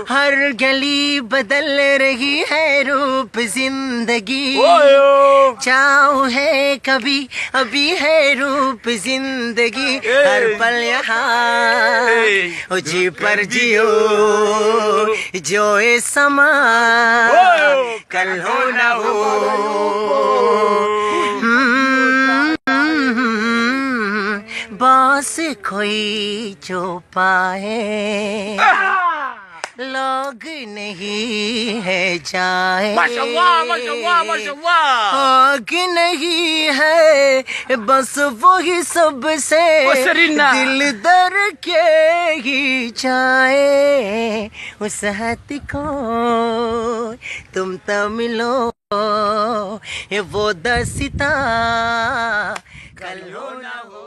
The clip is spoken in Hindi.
हर गली बदल रही है रूप जिंदगी, चाहो है कभी अभी है रूप जिंदगी, हर पल यहाँ जी पर जियो, जो ये समा कल हो ना हो। बस कोई जो पाए लोग नहीं है जाए, माशाअल्लाह माशाअल्लाह माशाअल्लाह। आग नहीं है बस वही सबसे दिल दर के ही जाए, उस हद को तुम तो मिलो, वो दसिता कल हो ना हो।